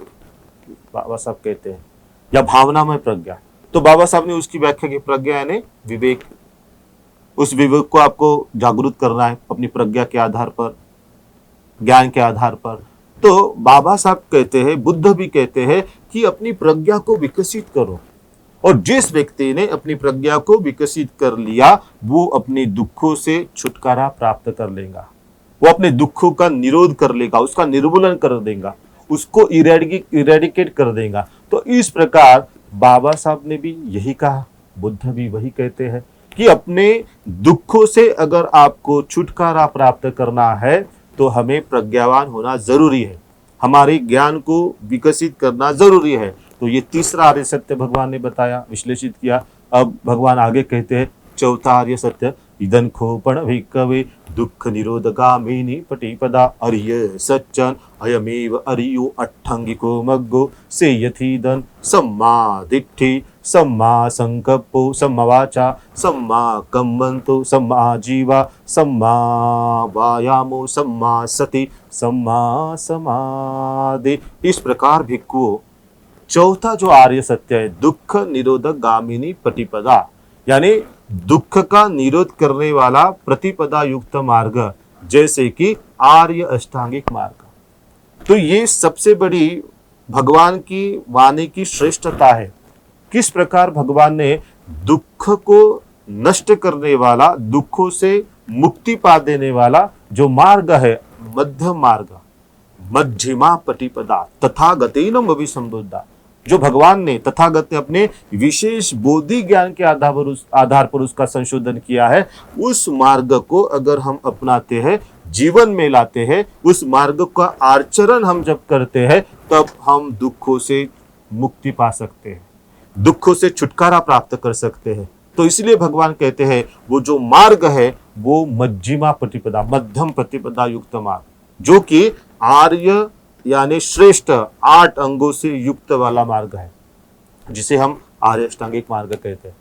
बाबा साहब कहते हैं, या भावनामय प्रज्ञा। तो बाबा साहब ने उसकी व्याख्या की, प्रज्ञा यानी विवेक। उस विवेक को आपको जागरूक करना है अपनी प्रज्ञा के आधार पर, ज्ञान के आधार पर। तो बाबा साहब कहते हैं, बुद्ध भी कहते हैं कि अपनी प्रज्ञा को विकसित करो। और जिस व्यक्ति ने अपनी प्रज्ञा को विकसित कर लिया वो अपने दुखों से छुटकारा प्राप्त कर लेगा, वो अपने दुखों का निरोध कर लेगा, उसका निर्मूलन कर देगा, उसको इरेडिकेट कर देगा। तो इस प्रकार बाबा साहब ने भी यही कहा, बुद्ध भी वही कहते हैं कि अपने दुखों से अगर आपको छुटकारा प्राप्त करना है तो हमें प्रज्ञावान होना जरूरी है, हमारे ज्ञान को विकसित करना जरूरी है। तो ये तीसरा आर्य सत्य भगवान ने बताया, विश्लेषित किया। अब भगवान आगे कहते हैं चौथा आर्य सत्य, इदं खोपण भिक्खवे दुख निरोधगामिनी पटिपदा अर्य सच्चन अयमेव अर्यो अट्ठंगिको मग्गो सेयथीदन सम्मा दिट्ठि सम्मा संकप्पो सम्मा वाचा सम्मा कम्मन्तो सम्मा जीवा सम्मा वायामो सम्मा सति सम्मा समाधि। इस प्रकार भिक्खुओं चौथा जो आर्य सत्य है, दुख निरोधक गामिनी प्रतिपदा, यानी दुख का निरोध करने वाला प्रतिपदा युक्त मार्ग, जैसे कि आर्य अष्टांगिक मार्ग। तो ये सबसे बड़ी भगवान की वाणी की श्रेष्ठता है। किस प्रकार भगवान ने दुख को नष्ट करने वाला, दुखों से मुक्ति पा देने वाला जो मार्ग है, मध्य मार्ग, मध्यमा प्रतिपदा तथागतेन अभिसंबुद्धा, जो भगवान ने तथागत ने अपने विशेष बोधि ज्ञान के आधार पर उसका संशोधन किया है, उस मार्ग को अगर हम अपनाते हैं, जीवन में लाते हैं, उस मार्ग का आचरण हम जब करते हैं, तब हम दुखों से मुक्ति पा सकते हैं, दुखों से छुटकारा प्राप्त कर सकते हैं। तो इसलिए भगवान कहते हैं वो जो मार्ग है वो मध्यमा प्रतिपदा, मध्यम प्रतिपदा युक्त मार्ग, जो कि आर्य यानी श्रेष्ठ 8 अंगों से युक्त वाला मार्ग है, जिसे हम आर्य अष्टांगिक मार्ग कहते हैं।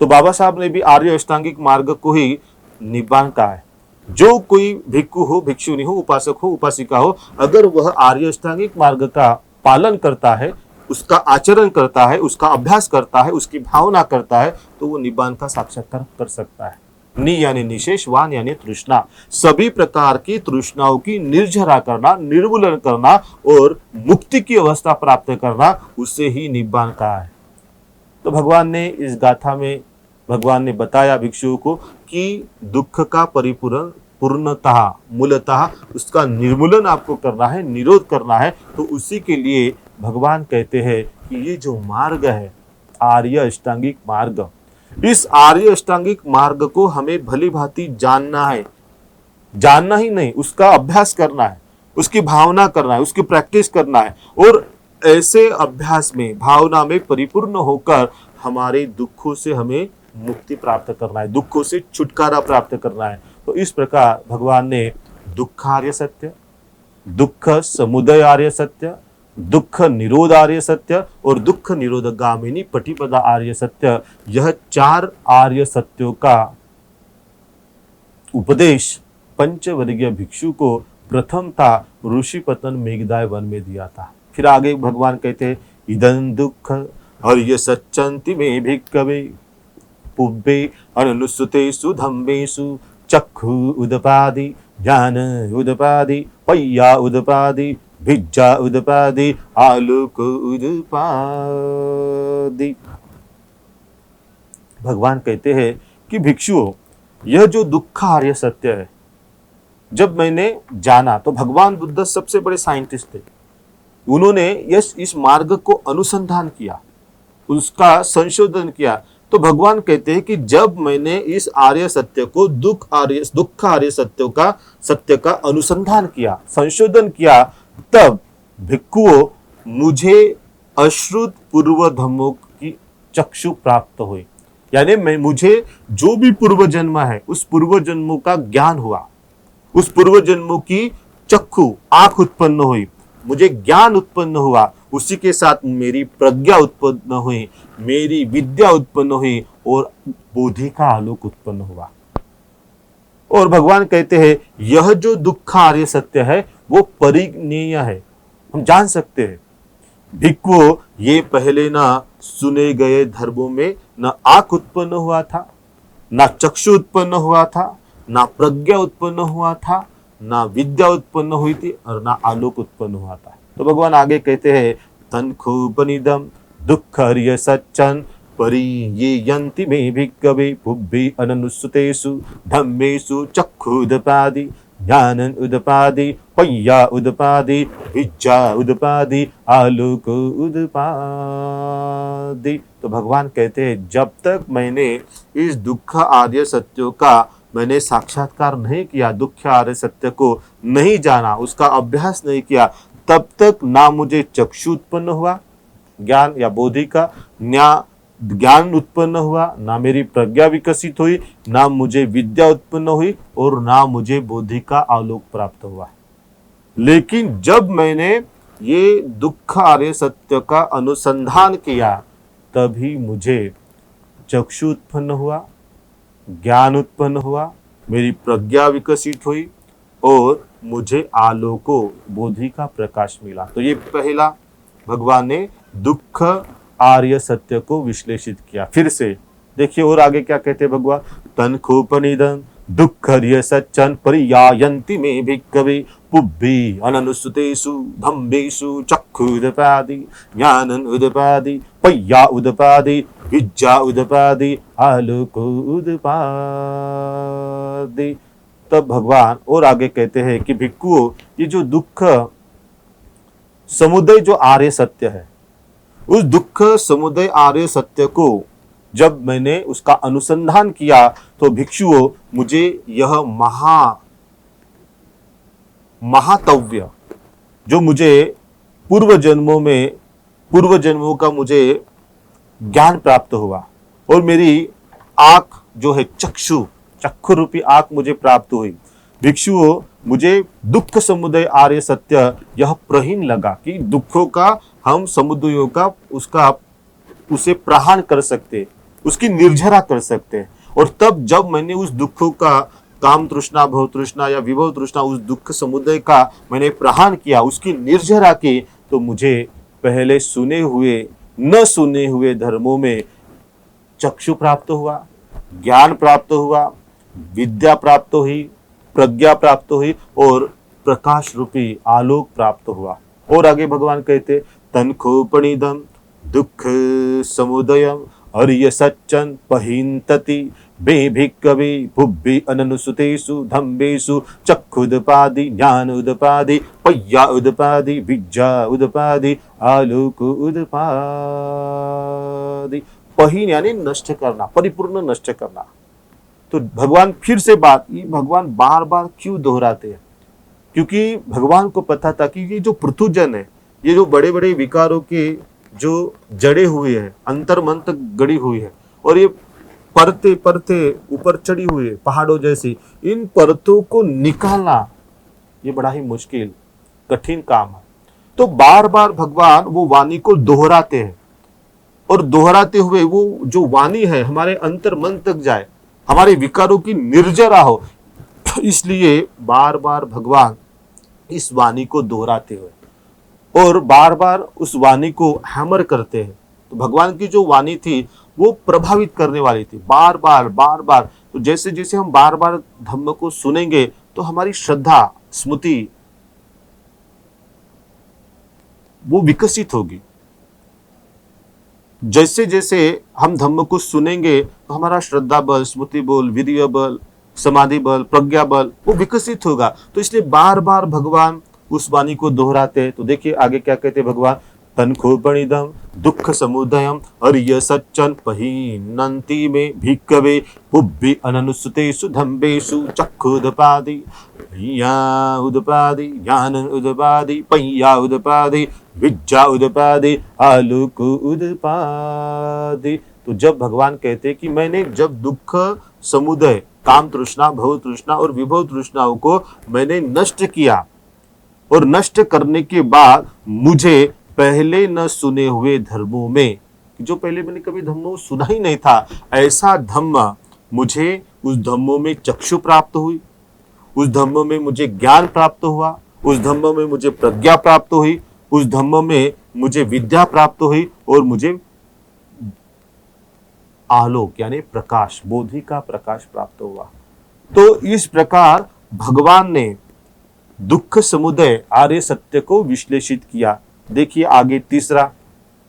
तो बाबा साहब ने भी आर्य अष्टांगिक मार्ग को ही निब्बान कहा है। जो कोई भिक्षु हो, भिक्षुनी हो, उपासक हो, उपासिका हो, अगर वह आर्य अष्टांगिक मार्ग का पालन करता है, उसका आचरण करता है, उसका अभ्यास करता है, उसकी भावना करता है, तो वो निब्बान का साक्षात्कार कर सकता है। नि यानी निशेष, वान यानी तृष्णा, सभी प्रकार की तृष्णाओं की निर्जरा करना, निर्मूलन करना और मुक्ति की अवस्था प्राप्त करना, उसे ही निब्बान कहा है। तो भगवान ने इस गाथा में भगवान ने बताया भिक्षुओं को कि दुख का पूर्णतः मूलतः उसका निर्मूलन आपको करना है, निरोध करना है। तो उसी के लिए भगवान कहते हैं कि ये जो मार्ग है आर्य अष्टांगिक मार्ग, इस आर्य अष्टांगिक मार्ग को हमें भली भांति जानना है, जानना ही नहीं, उसका अभ्यास करना है, उसकी भावना करना है, उसकी प्रैक्टिस करना है, और ऐसे अभ्यास में, भावना में परिपूर्ण होकर हमारे दुखों से हमें मुक्ति प्राप्त करना है, दुखों से छुटकारा प्राप्त करना है। तो इस प्रकार भगवान ने दुखार्य सत्य, दुख समुदय आर्य सत्य, दुख निरोध आर्य सत्य और दुख निरोध गामिनी पटिपदा आर्य सत्य, यह 4 आर्य सत्यों का उपदेश पंचवर्गीय भिक्षु को प्रथम था ऋषिपतन मेघदाय वन में दिया था। फिर आगे भगवान कहते हैं इदं दुख आर्य सच्चंति में भिक्खवे पुब्बे अनुसुतेषु धम्मेषु चक्षु उदपादि ज्ञान उदपादि पय्या उदपादि भिज्जा उदपादि आलोक उदपादि। भगवान कहते हैं कि भिक्षुओं, यह जो दुखार्य सत्य है, जब मैंने जाना, तो भगवान बुद्ध सबसे बड़े साइंटिस्ट थे, उन्होंने इस मार्ग को अनुसंधान किया, उसका संशोधन किया। तो भगवान कहते हैं कि जब मैंने इस आर्य सत्य को दुख आर्य सत्य का अनुसंधान किया, संशोधन किया, तब भिक्षुओं मुझे अश्रुत पूर्व धम्मों की चक्षु प्राप्त हुई, यानी मुझे जो भी पूर्व जन्म है उस पूर्व जन्मों का ज्ञान हुआ, उस पूर्व जन्मों की चक्षु आंख उत्पन्न हुई, मुझे ज्ञान उत्पन्न हुआ, उसी के साथ मेरी प्रज्ञा उत्पन्न हुई, मेरी विद्या उत्पन्न हुई और बोधि का आलोक उत्पन्न हुआ। और भगवान कहते हैं यह जो दुखार्य सत्य है वो परिज्ञेय है, हम जान सकते हैं। भिक्षुओं, ये पहले ना सुने गए धर्मों में न आंख उत्पन्न हुआ था, ना चक्षु उत्पन्न हुआ था, ना प्रज्ञा उत्पन्न हुआ था, ना विद्या उत्पन्न हुई थी और ना आलोक उत्पन्न हुआ था। तो भगवान आगे कहते हैं तन खूपनिदम दुख हर्य सच्चन परी ये यंति में भिक्कवे पुब्बे अननुसुतेषु धम्मेषु चक्षुदपादि ज्ञान उदपादि पय्या उदपादि विज्जा उदपादि आलोक उदपादि। तो भगवान कहते हैं जब तक मैंने इस दुख आर्य सत्यों का मैंने साक्षात्कार नहीं किया, दुख आर्य सत्य को नहीं जाना, उसका अभ्यास नहीं किया, तब तक ना मुझे चक्षु उत्पन्न हुआ ज्ञान या बोधि का, ना ज्ञान उत्पन्न हुआ, ना मेरी प्रज्ञा विकसित हुई, ना मुझे विद्या उत्पन्न हुई और ना मुझे बोधि का आलोक प्राप्त हुआ। लेकिन जब मैंने ये दुख आर्य सत्य का अनुसंधान किया तभी मुझे चक्षु उत्पन्न हुआ, ज्ञान उत्पन्न हुआ, मेरी प्रज्ञा विकसित हुई और मुझे आलोको बोधि का प्रकाश मिला। तो ये पहला भगवान ने दुख आर्य सत्य को विश्लेषित किया। फिर से देखिए और आगे क्या कहते हैं भगवान, तन खूपनिदं दुख हर्य सच्चन परियायन्ति में भिक्खवे पुब्बे अननुसुतेषु धम्मेषु चक्षुदपादि ज्ञान उदपादि पय्या उदपादि विज्जा उदपादि आलोको उदपादि। तब भगवान और आगे कहते हैं कि भिक्खुओं ये जो दुख समुदय जो आर्य सत्य है, उस दुख समुदय आर्य सत्य को जब मैंने उसका अनुसंधान किया तो भिक्षुओं मुझे यह महातव्य जो मुझे पूर्व जन्मों का मुझे ज्ञान प्राप्त हुआ और मेरी आंख जो है चक्षु रूपी आंख मुझे प्राप्त हुई, भिक्षुओं मुझे दुख समुदय आर्य सत्य यह प्रहीन लगा कि दुखों का हम समुदयों का उसे प्रहार कर सकते, उसकी निर्जरा कर सकते। और तब जब मैंने उस दुखों का काम तृष्णा भव तृष्णा या विभव तृष्णा उस दुख समुदय का मैंने प्रहार किया, उसकी निर्जरा की, तो मुझे पहले न सुने हुए धर्मों में चक्षु प्राप्त हुआ, ज्ञान प्राप्त हुआ, विद्या प्राप्त हुई, प्रज्ञा प्राप्त हुई और प्रकाश रूपी आलोक प्राप्त हुआ। और आगे भगवान कहते तन खूपनिदं दुख समुदयम अर्य सच्चन पहिंतति बे भिक्खवे पुब्बे अननुसुतेषु धम्मेषु चक्षुदपादि ज्ञान उदपादि पय्या उदपादि विज्जा उदपादि आलोक उदपादि। पहिन यानी नष्ट करना, परिपूर्ण नष्ट करना। तो भगवान फिर से भगवान बार बार क्यों दोहराते हैं? क्योंकि भगवान को पता था कि ये जो पृथुजन है, ये जो बड़े बड़े विकारों के जो जड़े हुए हैं, अंतर मन तक गड़ी हुई है और ये परते परते ऊपर चढ़ी हुई है पहाड़ों जैसी, इन परतों को निकालना ये बड़ा ही मुश्किल कठिन काम है। तो बार बार भगवान वो वाणी को दोहराते हैं और दोहराते हुए वो जो वाणी है हमारे अंतर मन तक जाए, हमारे विकारों की निर्जरा हो, इसलिए बार बार भगवान इस वाणी को दोहराते हुए और बार बार उस वाणी को हैमर करते हैं। तो भगवान की जो वाणी थी वो प्रभावित करने वाली थी, बार बार। तो जैसे जैसे हम बार बार धम्म को सुनेंगे तो हमारी श्रद्धा स्मृति वो विकसित होगी। जैसे जैसे हम धम्म को सुनेंगे तो हमारा श्रद्धा बल, स्मृति बल, वीर्य बल, समाधि बल, प्रज्ञा बल वो विकसित होगा। तो इसलिए बार बार भगवान उस वाणी को दोहराते हैं। तो देखिए आगे क्या कहते हैं भगवान, तन खूपनिदं दुख समुदयम अर्य सच्चन पहिनन्ति में भिक्खवे पुब्बे अननुसुतेषु धम्मेषु चक्षुदपादि उदपादि ज्ञान उदपादि पय्या उदपादि विज्जा उदपादि आलोक उदपादि। तो जब भगवान कहते कि मैंने जब दुख समुदय काम तृष्णा भव तृष्णा और विभव तृष्णाओं को मैंने नष्ट किया और नष्ट करने के बाद मुझे पहले न सुने हुए धर्मों में, जो पहले मैंने कभी धम्मों सुना ही नहीं था, ऐसा धम्म मुझे उस धम्मों में चक्षु प्राप्त हुई, उस धम्म में मुझे ज्ञान प्राप्त हुआ, उस धम्म में मुझे प्रज्ञा प्राप्त हुई, उस धम्म में मुझे विद्या प्राप्त हुई और मुझे आलोक यानी प्रकाश, बोधि का प्रकाश प्राप्त हुआ। तो इस प्रकार भगवान ने दुख समुदय आर्य सत्य को विश्लेषित किया। देखिए आगे तीसरा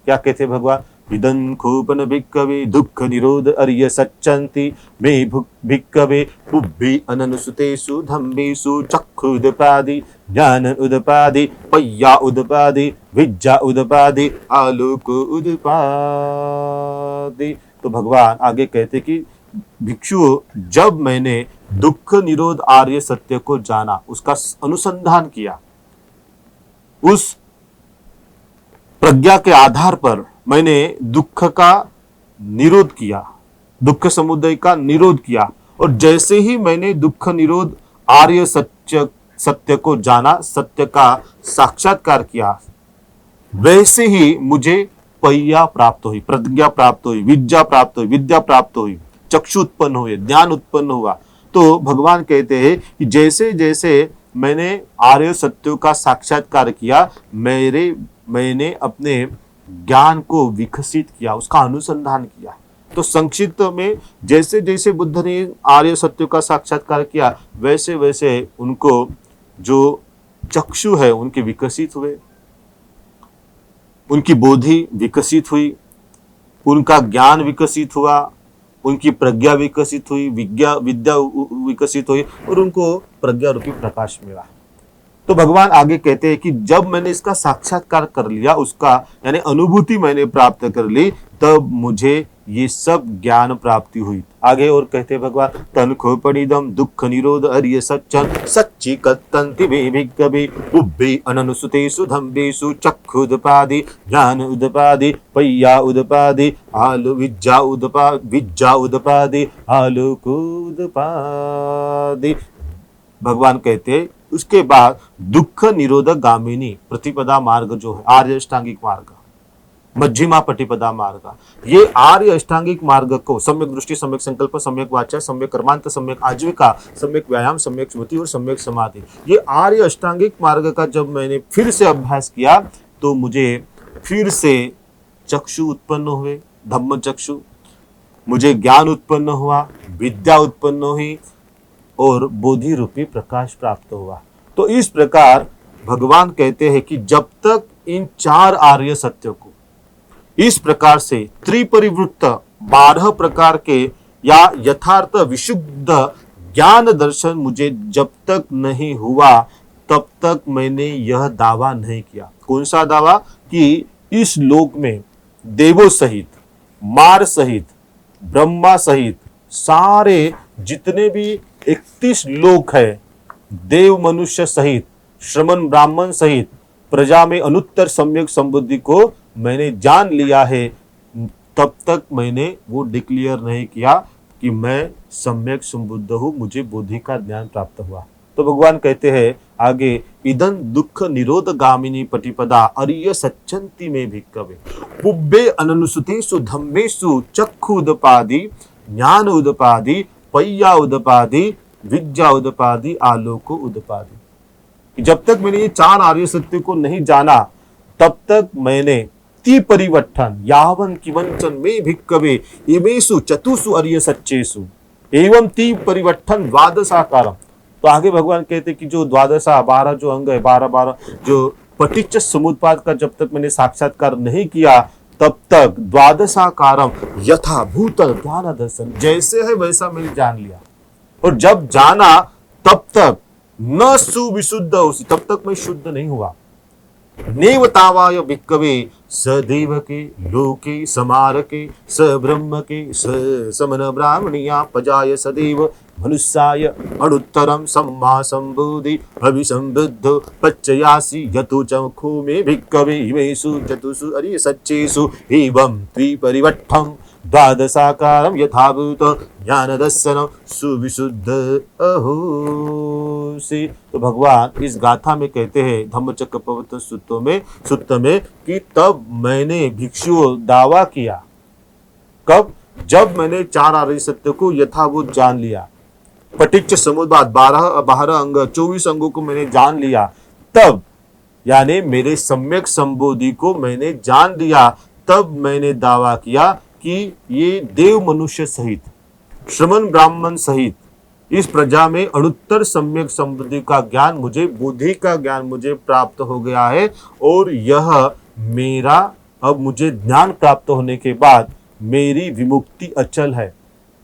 क्या कहते भगवान, इदं खूपन भिक्कवे दुख निरोध अर्य सच्चंति मे भिक्कवे बुद्धि अननुसुतेषु धम्मेषु चक्षु उदपादि ज्ञान उदपादि पय्या उदपादि विद्या उदपादि आलोक उदपादि। तो भगवान आगे कहते कि भिक्षु, जब मैंने दुख निरोध आर्य सत्य को जाना, उसका अनुसंधान किया, उस प्रज्ञा के आधार पर मैंने दुख का निरोध किया, दुख समुदय का निरोध किया, और जैसे ही मैंने दुख निरोध आर्य सत्य को जाना, सत्य का साक्षात्कार किया, वैसे ही मुझे पय्या प्राप्त हुई, प्रज्ञा प्राप्त हुई, विद्या प्राप्त हुई, विद्या प्राप्त हुई, चक्षु उत्पन्न हुए, ज्ञान उत्पन्न हुआ। तो भगवान कहते हैं कि जैसे जैसे मैंने आर्य सत्यों का साक्षात्कार किया, मैंने अपने ज्ञान को विकसित किया, उसका अनुसंधान किया। तो संक्षिप्त में जैसे जैसे बुद्ध ने आर्य सत्यों का साक्षात्कार किया, वैसे वैसे उनको जो चक्षु है उनके विकसित हुए, उनकी बोधि विकसित हुई, उनका ज्ञान विकसित हुआ, उनकी प्रज्ञा विकसित हुई, विद्या विकसित हुई, और उनको प्रज्ञा रूपी प्रकाश मिला। तो भगवान आगे कहते हैं कि जब मैंने इसका साक्षात्कार कर लिया, उसका यानी अनुभूति मैंने प्राप्त कर ली, तब मुझे ये सब ज्ञान प्राप्ति हुई। आगे और कहते हैं भगवान, तन खोपनिदम दुख निरोध अर्य सच्चन सच्ची कत्तंति भिक्खवे बुद्धि अननुसुतेषु धम्मेषु चक्षु उदपादि ज्ञान उदपादि पय्या उदपादि विद्या उदपादि आलोक उदपादि। भगवान कहते हैं उसके बाद दुख निरोधक गामिनी प्रतिपदा मार्ग जो है, आर्य अष्टांगिक मार्ग, मध्यमा पटिपदा मार्ग, ये आर्य अष्टांगिक मार्ग को सम्यक दृष्टि, सम्यक संकल्प, सम्यक वाचा, सम्यक कर्मांत, सम्यक आजीविका, सम्यक व्यायाम, सम्यक स्मृति और सम्यक समाधि, ये आर्य अष्टांगिक मार्ग का जब मैंने फिर से अभ्यास किया, तो मुझे फिर से चक्षु उत्पन्न हुए, धम्म चक्षु, मुझे ज्ञान उत्पन्न हुआ, विद्या उत्पन्न हुई, और बोधि रूपी प्रकाश प्राप्त हुआ। तो इस प्रकार भगवान कहते हैं कि जब तक इन चार आर्य सत्यों को इस प्रकार से त्रिपरिवृत्त 12 प्रकार के या यथार्थ विशुद्ध ज्ञान दर्शन मुझे जब तक नहीं हुआ, तब तक मैंने यह दावा नहीं किया। कौन सा दावा? कि इस लोक में देवों सहित, मार सहित, ब्रह्मा सहित सारे जितने भी 31 लोक है, देव मनुष्य सहित, श्रमण ब्राह्मण सहित प्रजा में अनुत्तर सम्यक संबुद्धि को मैंने जान लिया है, तब तक मैंने वो डिक्लेयर नहीं किया कि मैं सम्यक संबुद्ध हूं, मुझे बुद्धि का ज्ञान प्राप्त हुआ। तो भगवान कहते हैं आगे, इदं दुख निरोध गामिनी पटिपदा अर्य सच्चंति में भिक्खवे पुब्बे अननुसुतेषु धम्मेषु चक्षु उदपादि ज्ञान उदपादि पय्या उदपादि विद्या उदपादि आलोक उदपादि। जब तक मैंने ये चार आर्य सत्य को नहीं जाना, तब तक मैंने परिवर्तन यावन किवंचन में भिक्खवे इमेषु चतुषु अर्य सच्चेषु एवं परिवर्तन द्वादशाकारम। तो आगे भगवान कहते कि जो 12 जो अंग है, 12 जो पटिच्च समुत्पाद का जब तक मैंने साक्षात्कार नहीं किया, तब तक द्वादशाकारम यथा भूत ज्ञान दर्शन, जैसे है वैसा मैंने जान लिया। और जब जाना तब तक न सुविशुद्ध उसी, तब तक मैं शुद्ध नहीं हुआ। नेवतावाय भिक्खवे सदेव के लोके समारके स ब्रह्म के स समन ब्राह्मणिया पजाय सदेव मनुष्याय अनुत्तरम सम्मा संबोधि अभिसंबुद्धो पच्चयासि यतो चक्षु में भिक्खवे इमेषु चतुषु अर्य सच्चेषु एवं त्रिपरिवट्ठम द्वादशाकारम यथाभूत ज्ञान दर्शन सुविशुद्ध अहोसि। तो भगवान इस गाथा में कहते हैं धम्मचक्र प्रवर्तन सूत्र में कि तब मैंने भिक्षुओं दावा किया, कब? जब मैंने चार आर्य सत्य को यथाभूत जान लिया, पटिच्च समुद्पाद 12 अंग 24 अंगों को मैंने जान लिया, तब यानी मेरे सम्यक संबोधि को मैंने जान लिया, तब मैंने दावा किया कि ये देव मनुष्य सहित, श्रमण ब्राह्मण सहित, इस प्रजा में अणुत्तर सम्यक समृद्धि का ज्ञान मुझे, बुद्धि का ज्ञान मुझे प्राप्त हो गया है, और यह मेरा, अब मुझे ज्ञान प्राप्त होने के बाद मेरी विमुक्ति अचल है,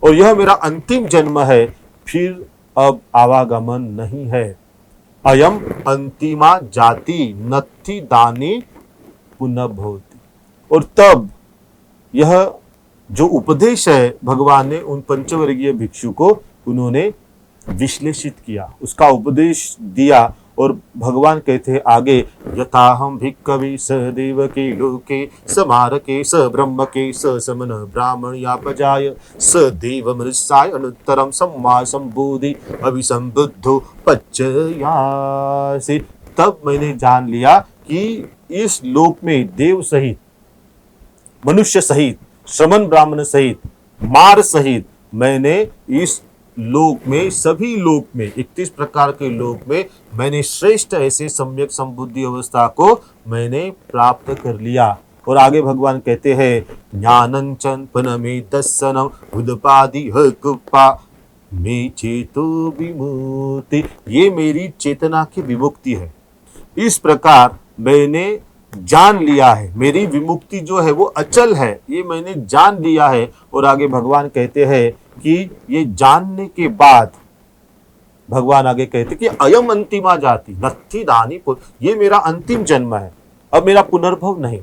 और यह मेरा अंतिम जन्म है, फिर अब आवागमन नहीं है। अयम अंतिमा जाति नत्थि दानी पुनः भवति। और तब यह जो उपदेश है भगवान ने उन पंचवर्गीय भिक्षु को उन्होंने विश्लेषित किया, उसका उपदेश दिया, और भगवान कहते हैं आगे, यथाहम भिक्खवे स देवके लोके समारके स ब्रह्मके स समन ब्राह्मण्यापजाय स देव मनुष्याय अनुत्तरम सम्मा संबोधि अभिसंबुद्धो पच्चयासि। तब मैंने जान लिया कि इस लोक में देव सहित, मनुष्य सहित, श्रमण ब्राह्मण सहित, मार सहित, मैंने इस लोक में, सभी लोक में, 31 प्रकार के लोक में मैंने श्रेष्ठ ऐसे सम्यक संबुद्धि अवस्था को मैंने प्राप्त कर लिया। और आगे भगवान कहते हैं, ज्ञानंचन पनमे दर्शनम उदपादि हकुपा मे चेतो विमुक्ति। ये मेरी चेतना की विमुक्ति है। इस प्रकार मैंने जान लिया है, मेरी विमुक्ति जो है वो अचल है, ये मैंने जान लिया है। और आगे भगवान कहते हैं कि ये जानने के बाद भगवान आगे कहते कि अयम अंतिमा जाति नत्थि दानी, ये मेरा अंतिम जन्म है, अब मेरा पुनर्भव नहीं।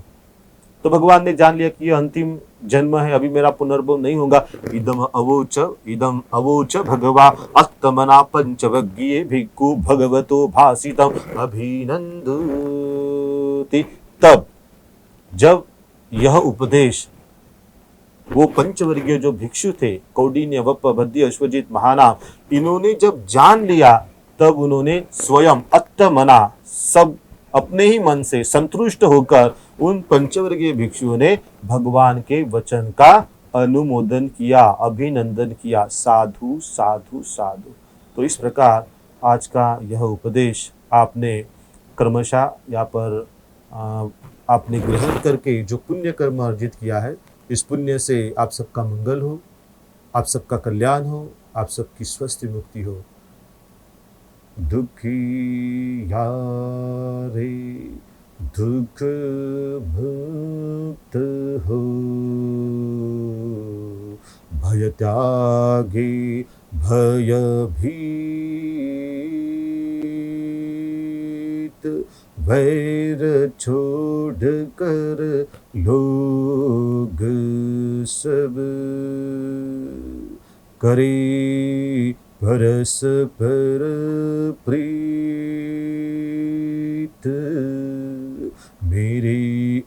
तो भगवान ने जान लिया कि ये अंतिम जन्म है, अभी मेरा पुनर्भव नहीं होगा। इदम अवोच भगवा अत्मना पंचवज्ञे भिक्खु भगवतो भासितम अभिनंदति। तब जब यह उपदेश वो पंचवर्गीय जो भिक्षु थे, कौंडिन्य, वप, भद्दी, अश्वजित, महानाम, इन्होंने जब जान लिया, तब उन्होंने स्वयं अत्मना, सब अपने ही मन से संतुष्ट होकर उन पंचवर्गीय भिक्षुओं ने भगवान के वचन का अनुमोदन किया, अभिनंदन किया, साधु साधु साधु। तो इस प्रकार आज का यह उपदेश आपने क्रमशः यहाँ पर आपने ग्रहण करके जो पुण्य कर्म अर्जित किया है, इस पुण्य से आप सबका मंगल हो, आप सबका कल्याण हो, आप सबकी स्वस्थ मुक्ति हो। दुखी यारे दुख मुक्त हो, भय त्यागे भय भीत, वैर छोड़ कर लोग सब करे परस्पर प्रीत। मेरे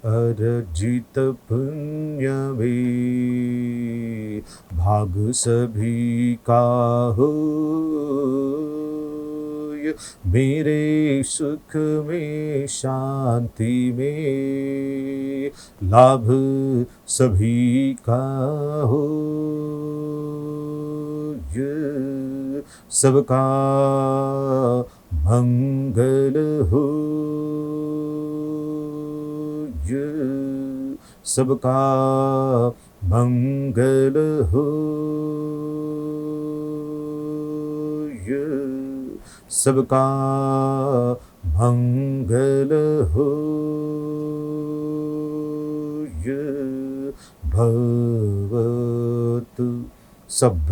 अर्जित पुण्य में भाग सभी का हो, मेरे सुख में शांति में लाभ सभी का हो, सबका मंगल हो, सबका मंगल हो, सबका मंगल हो, भवतु सब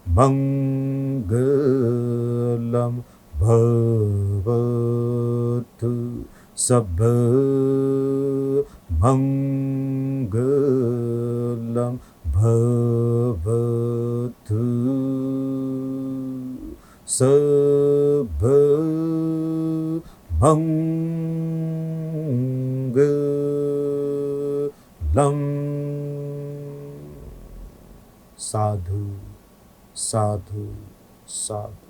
मंगलम, भवतु सब मंगलम, भवतु सब मंगलम। साधु साधु साधु।